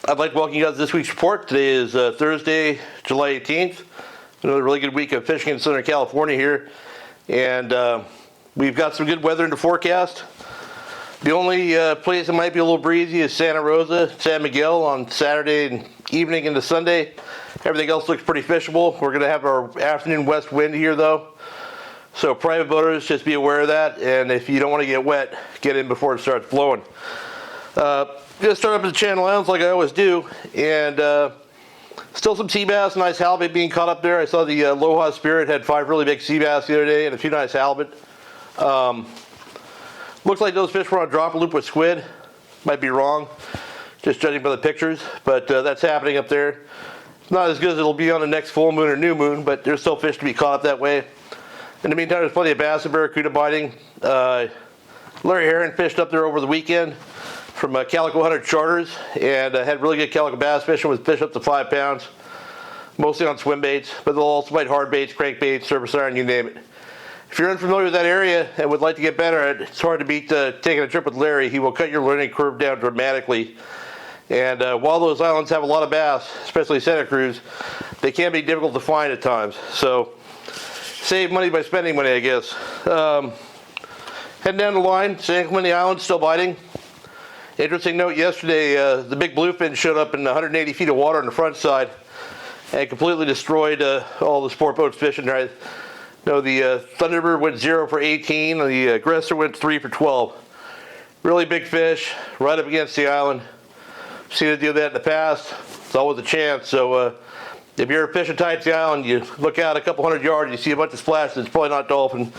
I'd like to welcome you guys to this week's report. Today is Thursday, July 18th. Another really good week of fishing in Southern California here. And we've got some good weather in the forecast. The only place that might be a little breezy is Santa Rosa, San Miguel on Saturday evening into Sunday. Everything else looks pretty fishable. We're going to have our afternoon west wind here though. So private boaters, just be aware of that. And if you don't want to get wet, get in before it starts blowing. Just start up at the Channel Islands like I always do. And still some sea bass, nice halibut being caught up there. I saw the Aloha Spirit had 5 really big sea bass the other day and a few nice halibut. Looks like those fish were on drop loop with squid. Might be wrong, just judging by the pictures, but that's happening up there. It's not as good as it'll be on the next full moon or new moon, but there's still fish to be caught up that way. In the meantime, there's plenty of bass and barracuda biting. Larry Heron fished up there over the weekend from Calico Hunter Charters and had really good calico bass fishing with fish up to 5 pounds, mostly on swim baits, but they'll also bite hard baits, crankbaits, surface iron, you name it. If you're unfamiliar with that area and would like to get better at it, it's hard to beat taking a trip with Larry. He will cut your learning curve down dramatically. And while those islands have a lot of bass, especially Santa Cruz, they can be difficult to find at times. So save money by spending money, I guess. Heading down the line, San Clemente Island still biting. Interesting note, yesterday the big bluefin showed up in 180 feet of water on the front side and completely destroyed all the sport boats fishing there. No, the Thunderbird went 0 for 18, and the Aggressor went 3 for 12. Really big fish, right up against the island. Seen it do that in the past. It's always a chance. So if you're fishing tight to the island, you look out a couple hundred yards, you see a bunch of splashes. It's probably not dolphin,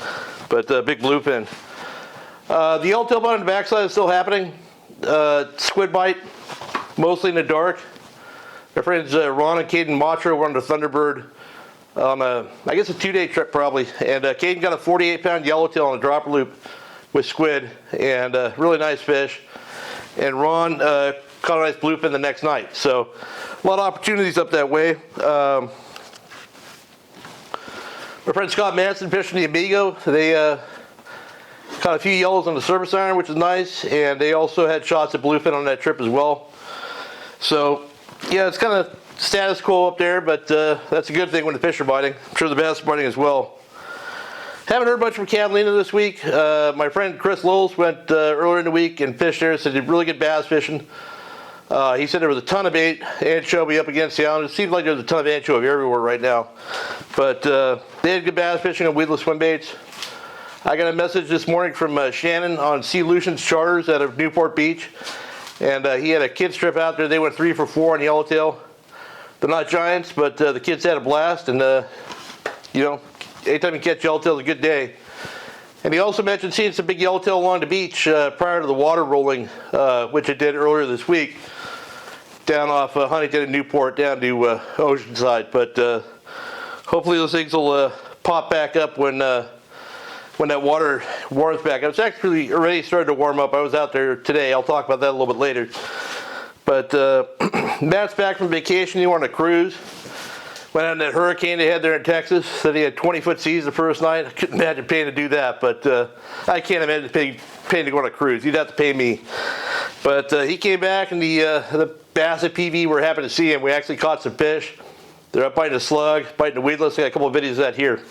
but big bluefin. The yellowtail bite on the backside is still happening. Squid bite, mostly in the dark. My friends Ron and Caden Matra were on the Thunderbird on I guess a 2-day trip probably, and Caden got a 48-pound yellowtail on a dropper loop with squid, and really nice fish. And Ron caught a nice bluefin the next night. So a lot of opportunities up that way. My friend Scott Manson fished in the Amigo. They caught a few yellows on the surface iron, which is nice, and they also had shots at bluefin on that trip as well. So yeah, it's kind of status quo up there, but that's a good thing when the fish are biting. I'm sure the bass are biting as well. Haven't heard much from Catalina this week. My friend Chris Lowles went earlier in the week and fished there, said he did really good bass fishing. He said there was a ton of bait, anchovy up against the island. It seems like there's a ton of anchovy everywhere right now. But they had good bass fishing on weedless swim baits. I got a message this morning from Shannon on Sea Lucian's Charters out of Newport Beach. And he had a kids trip out there. They went 3 for 4 on yellowtail. They're not giants, but the kids had a blast, and you know, anytime you catch yellowtail, it's a good day. And he also mentioned seeing some big yellowtail along the beach prior to the water rolling, which it did earlier this week, down off Huntington and Newport down to Oceanside. But hopefully those things will pop back up when that water warms back up. It's actually already started to warm up. I was out there today. I'll talk about that a little bit later. But Matt's back from vacation. He went on a cruise. Went on that hurricane they had there in Texas. Said he had 20-foot seas the first night. I couldn't imagine paying to do that, but I can't imagine paying to go on a cruise. You'd have to pay me. But he came back, and the bass at PV were happy to see him. We actually caught some fish. They're up biting a slug, biting a weedless. I got a couple of videos of that here.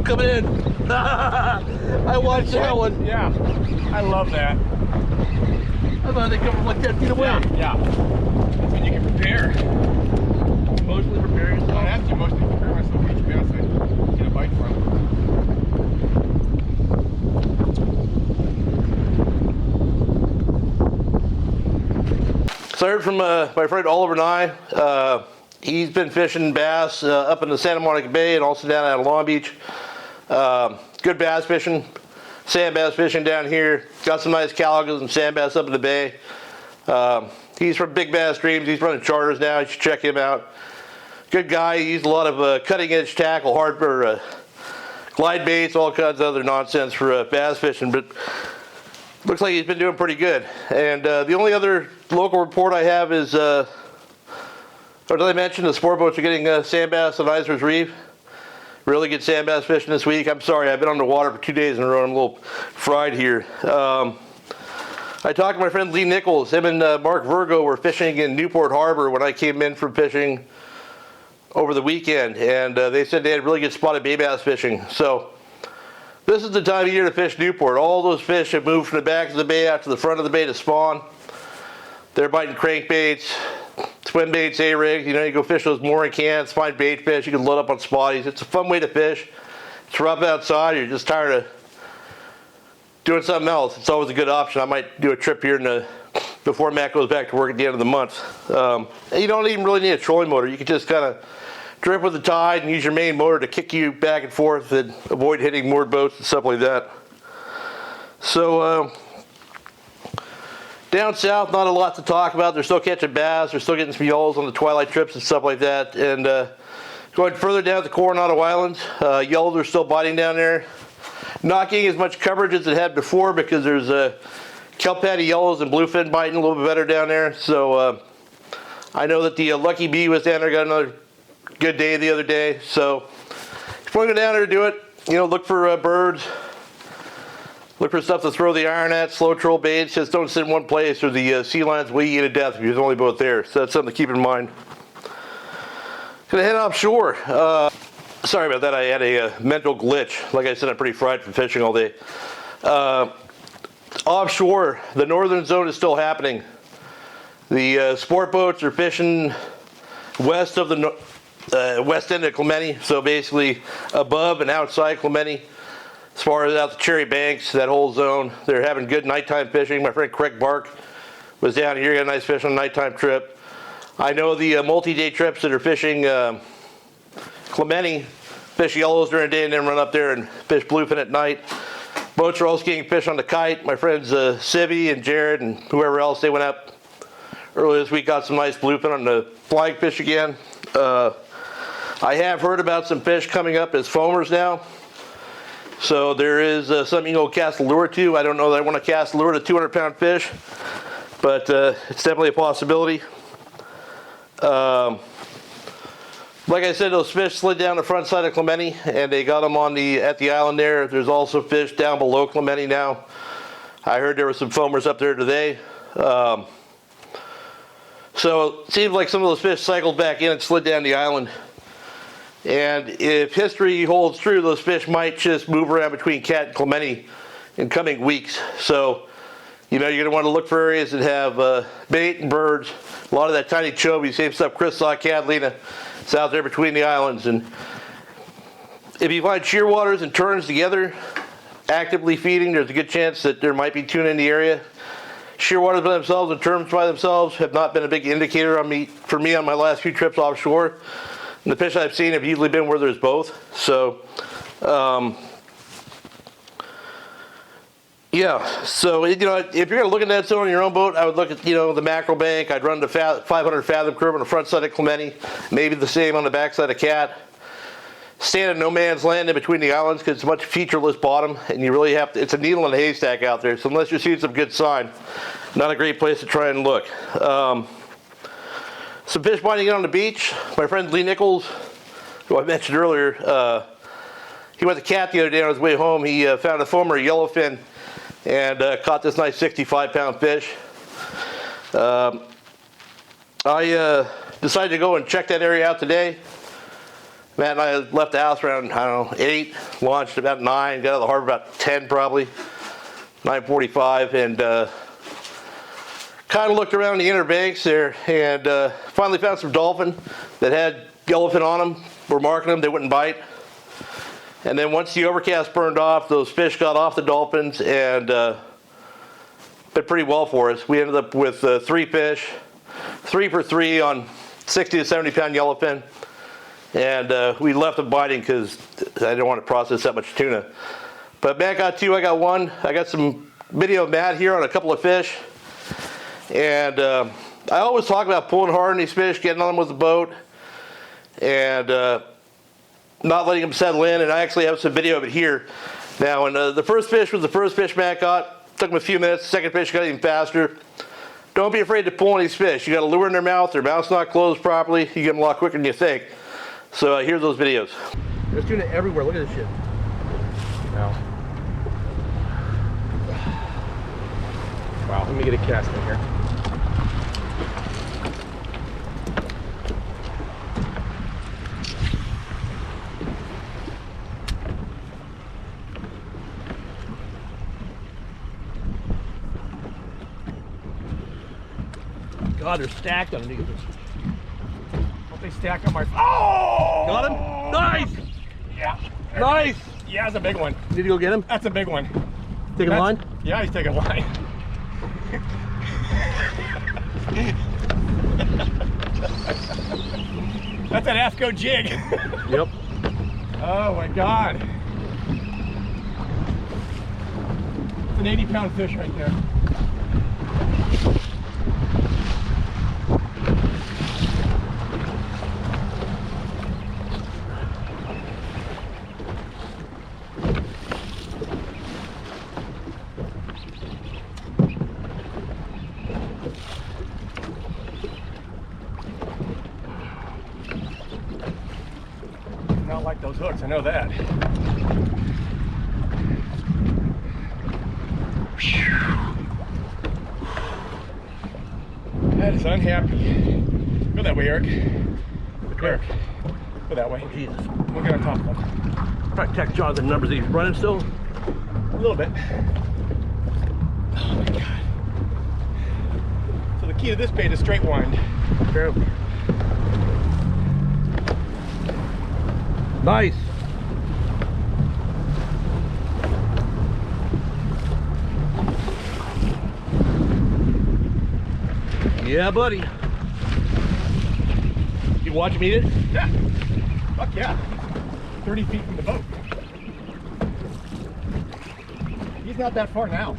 coming in. I watched that one. Yeah, I love that. I thought they come from like 10 feet away. Yeah. That's when you can prepare. Emotionally prepare yourself. I have to emotionally prepare myself for each bass I get a bite from. So I heard from my friend Oliver Nye. He's been fishing bass up in the Santa Monica Bay and also down out of Long Beach. Good bass fishing, sand bass fishing down here. Got some nice caligas and sand bass up in the bay. He's from Big Bass Streams. He's running charters now. You should check him out. Good guy. He used a lot of cutting edge tackle, hardware, glide baits, all kinds of other nonsense for bass fishing. But looks like he's been doing pretty good. And the only other local report I have is, or did I mention the sport boats are getting sand bass on Iser's Reef? Really good sand bass fishing this week. I'm sorry, I've been on the water for 2 days in a row. I'm a little fried here. I talked to my friend Lee Nichols. Him and Mark Virgo were fishing in Newport Harbor when I came in from fishing over the weekend. And they said they had really good spotted bay bass fishing. So this is the time of year to fish Newport. All those fish have moved from the back of the bay out to the front of the bay to spawn. They're biting crankbaits, swim baits, A-rigs. You know, you go fish those mooring cans, find bait fish. You can load up on spotties. It's a fun way to fish. It's rough outside. You're just tired of doing something else. It's always a good option. I might do a trip here before Matt goes back to work at the end of the month. And you don't even really need a trolling motor. You can just kind of drift with the tide and use your main motor to kick you back and forth and avoid hitting moored boats and stuff like that. So down south, not a lot to talk about. They're still catching bass. They're still getting some yellows on the twilight trips and stuff like that. And going further down the Coronado Islands, yellows are still biting down there. Not getting as much coverage as it had before because there's kelp patty yellows and bluefin biting a little bit better down there. So I know that the Lucky Bee was down there, got another good day the other day. So if you want to go down there to do it, you know, look for birds. Look for stuff to throw the iron at, slow troll baits. Just don't sit in one place or the sea lions will eat you to death if you're the only boat there. So that's something to keep in mind. Gonna head offshore. Sorry about that, I had a mental glitch. Like I said, I'm pretty fried from fishing all day. Offshore, the northern zone is still happening. The sport boats are fishing west of the west end of Clemente, so basically above and outside Clemente. As far as out the Cherry Banks, that whole zone, they're having good nighttime fishing. My friend Craig Bark was down here, got a nice fish on a nighttime trip. I know the multi-day trips that are fishing Clemente, fish yellows during the day and then run up there and fish bluefin at night. Boats are also getting fish on the Kite. My friends Sivvy and Jared and whoever else, they went up earlier this week, got some nice bluefin on the flying fish again. I have heard about some fish coming up as foamers now. So there is something you can go cast a lure to. I don't know that I want to cast a lure to 200-pound fish, but it's definitely a possibility. Like I said, those fish slid down the front side of Clemente, and they got them on at the island there. There's also fish down below Clemente now. I heard there were some foamers up there today. So it seems like some of those fish cycled back in and slid down the island. And if history holds true, those fish might just move around between Cat and Clemente in coming weeks. So, you know, you're going to want to look for areas that have bait and birds. A lot of that tiny chovy, same stuff Chris saw at Catalina. It's out there between the islands. And if you find shearwaters and terns together, actively feeding, there's a good chance that there might be tuna in the area. Shearwaters by themselves and terns by themselves have not been a big indicator for me on my last few trips offshore. And the fish I've seen have usually been where there's both. So, yeah. So, you know, if you're going to look at that zone on your own boat, I would look at, you know, the mackerel bank. I'd run the 500 fathom curve on the front side of Clemente. Maybe the same on the back side of Cat. Stand in no man's land in between the islands because it's a much featureless bottom. And you really have to, it's a needle in a haystack out there. So unless you're seeing some good sign, not a great place to try and look. Some fish biting in on the beach. My friend Lee Nichols, who I mentioned earlier, he went to Cat the other day on his way home. He found a foamer yellowfin and caught this nice 65-pound fish. I decided to go and check that area out today. Matt and I left the house around, I don't know, 8, launched about 9, got out of the harbor about 10 probably, 9:45, and kind of looked around the inner banks there, and finally found some dolphin that had yellowfin on them. We're marking them, they wouldn't bite. And then once the overcast burned off, those fish got off the dolphins and did pretty well for us. We ended up with 3 fish, 3 for 3 on 60 to 70 pound yellowfin. And we left them biting because I didn't want to process that much tuna. But Matt got 2, I got 1. I got some video of Matt here on a couple of fish. And I always talk about pulling hard on these fish, getting on them with the boat, and not letting them settle in. And I actually have some video of it here. Now, and the first fish was the first fish Matt got. Took him a few minutes. The second fish got even faster. Don't be afraid to pull on these fish. You got a lure in their mouth's not closed properly. You get them a lot quicker than you think. So here's those videos. There's tuna everywhere. Look at this shit. Wow. Wow, let me get a cast in here. God, they're stacked underneath us. Hope they stack up my... Oh! Got him? Nice! Yeah. Nice! Yeah, that's a big one. Need to go get him? That's a big one. Taking line? Yeah, he's taking line. That's an ASCO jig. Yep. Oh my God. It's an 80-pound fish right there. Not like those hooks, I know that. That is unhappy. Go that way, Eric. Eric, go that way. Oh, Jesus. We'll get on top of him. Probably text Jonathan the numbers that he's running still. A little bit. Oh my God. So the key to this bait is straight wind. Apparently. Nice. Yeah, buddy. You watch him eat it? Yeah. Fuck yeah. 30 feet from the boat. He's not that far now.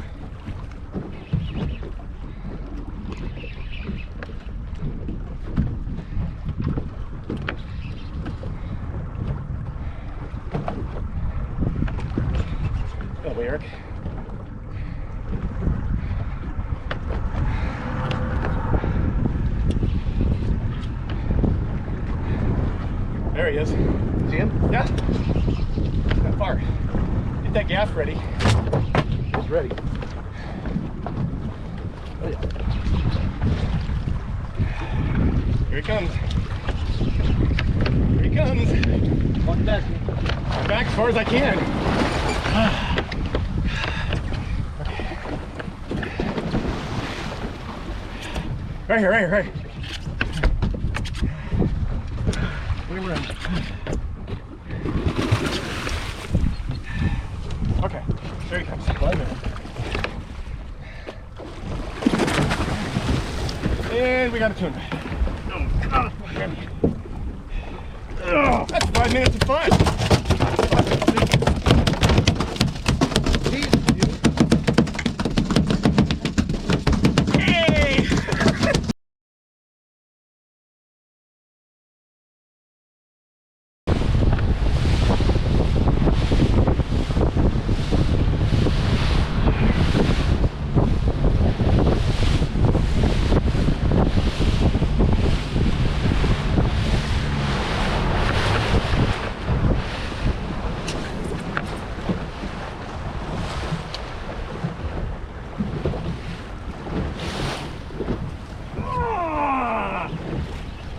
Go, Eric. There he is. See him? Yeah. Not far. Get that gas ready. It's ready. Oh yeah. Here he comes. Here he comes. Walk back. I'm back as far as I can. Right here, right here, right here. Okay, there he comes. And we got a tuna. Oh, that's 5 minutes of fun. Hey!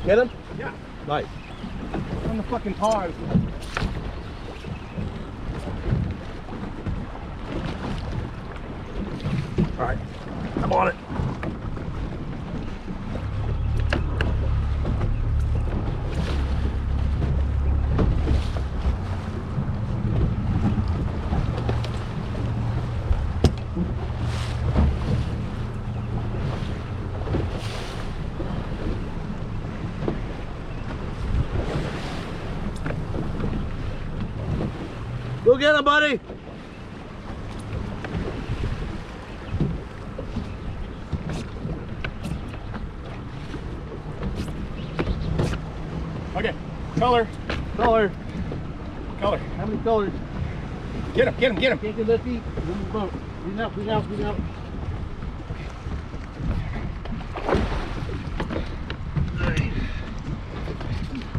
Get him? Yeah. Nice. on the fucking pause. All right, I'm on it. Go get him, buddy. Okay, color. Color. Color. How many colors? Get him, get him, get him. Can't get that feet. Move the boat. Clean out, clean out, clean out.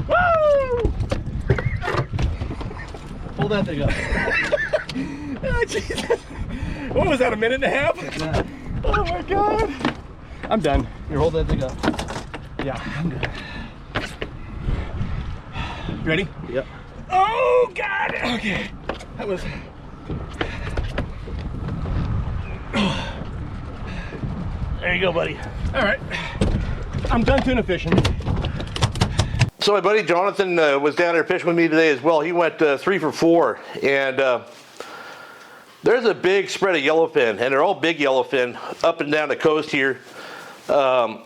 Woo! Hold that thing up. Oh, Jesus. What was that, a minute and a half? Yeah. Oh my God. I'm done. Here, hold that thing up. Yeah, I'm good. You ready? Yep. Oh God. Okay. That was. There you go, buddy. All right. I'm done tuna fishing. So my buddy Jonathan was down there fishing with me today as well. He went 3 for 4, and there's a big spread of yellowfin, and they're all big yellowfin up and down the coast here. The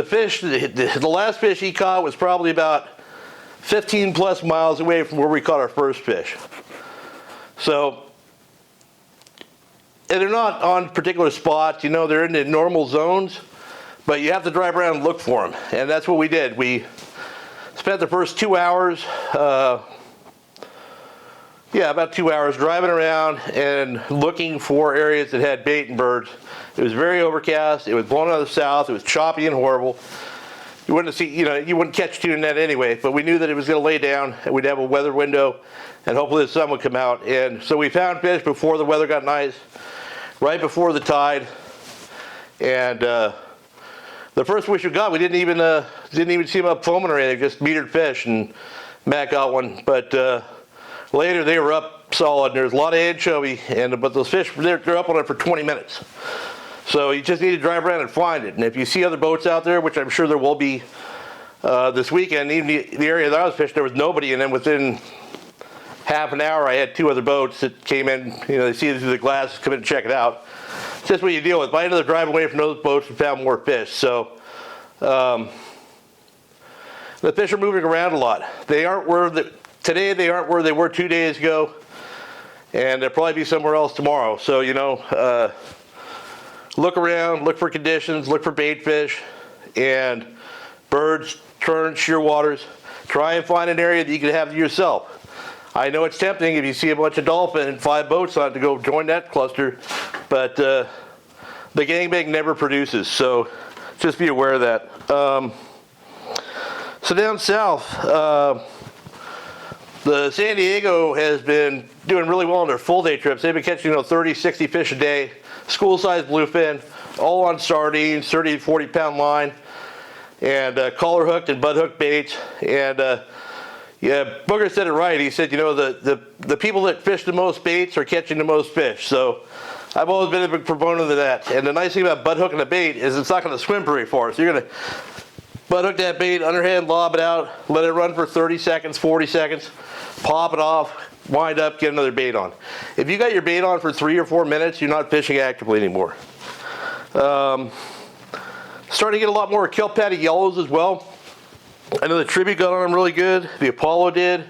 fish, the last fish he caught was probably about 15 plus miles away from where we caught our first fish. So, and they're not on particular spots, you know, they're in the normal zones, but you have to drive around and look for them. And that's what we did. We spent the first 2 hours, about 2 hours driving around and looking for areas that had bait and birds. It was very overcast. It was blowing out of the south. It was choppy and horrible. You wouldn't see, you wouldn't catch tuna in that anyway, but we knew that it was going to lay down and we'd have a weather window and hopefully the sun would come out. And so we found fish before the weather got nice, right before the tide. And the first fish we got, we didn't even see them up foaming or anything, just metered fish, and Matt got one. But later they were up solid, and there's a lot of anchovy, but those fish, they're up on it for 20 minutes. So you just need to drive around and find it. And if you see other boats out there, which I'm sure there will be this weekend, even the area that I was fishing, there was nobody, and then within half an hour I had 2 other boats that came in, they see it through the glass, come in and check it out. It's just what you deal with. By the end of the drive away from those boats, we found more fish. So the fish are moving around a lot. Today they aren't where they were 2 days ago, and they'll probably be somewhere else tomorrow. So, look around, look for conditions, look for bait fish, and birds, terns, shearwaters. Try and find an area that you can have to yourself. I know it's tempting if you see a bunch of dolphin and 5 boats on it to go join that cluster, but the gangbang never produces, so just be aware of that. So down south, the San Diego has been doing really well on their full day trips. They've been catching 30, 60 fish a day, school-sized bluefin, all on sardines, 30 to 40 pound line, and collar hooked and butt hooked baits. And Booger said it right. He said, the people that fish the most baits are catching the most fish. So I've always been a big proponent of that. And the nice thing about butt hooking a bait is it's not going to swim very far. So you're going to butt hook that bait, underhand lob it out, let it run for 30 seconds, 40 seconds, pop it off, wind up, get another bait on. If you got your bait on for 3 or 4 minutes, you're not fishing actively anymore. Starting to get a lot more kelp patty yellows as well. I know the tribute got on them really good. The Apollo did.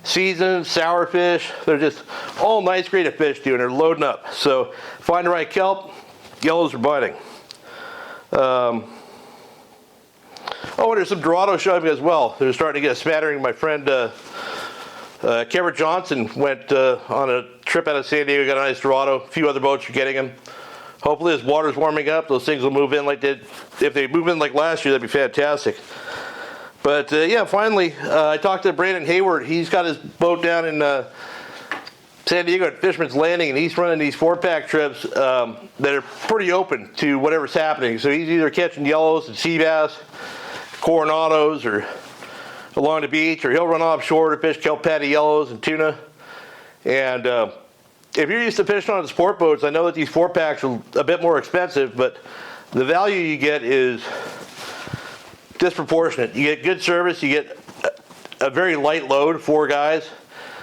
Seasoned, sourfish. They're just all nice grade of fish, dude, and they're loading up. So find the right kelp, yellows are biting. And there's some Dorado shoving as well. They're starting to get a smattering. My friend Kevin Johnson went on a trip out of San Diego, got a nice Dorado. A few other boats are getting him. Hopefully as water's warming up, those things will move in if they move in like last year, that'd be fantastic. But finally, I talked to Brandon Hayward. He's got his boat down in San Diego at Fisherman's Landing, and he's running these 4-pack trips that are pretty open to whatever's happening. So he's either catching yellows and sea bass, Coronados or along the beach, or he'll run offshore to fish kelp patty yellows and tuna. And if you're used to fishing on the sport boats, I know that these 4-packs are a bit more expensive, but the value you get is disproportionate. You get good service, you get a very light load, 4 guys,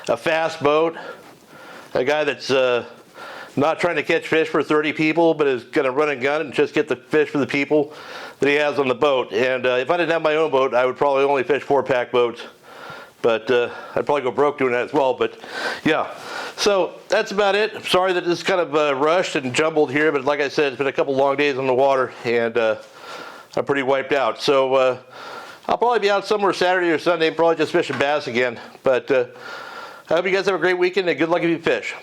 a fast boat, a guy that's not trying to catch fish for 30 people, but is going to run and gun and just get the fish for the people that he has on the boat. And if I didn't have my own boat, I would probably only fish 4-pack boats. But I'd probably go broke doing that as well. But yeah, so that's about it. I'm sorry that this is kind of rushed and jumbled here, but like I said, it's been a couple long days on the water, and I'm pretty wiped out. So I'll probably be out somewhere Saturday or Sunday, probably just fishing bass again. But I hope you guys have a great weekend, and good luck if you fish.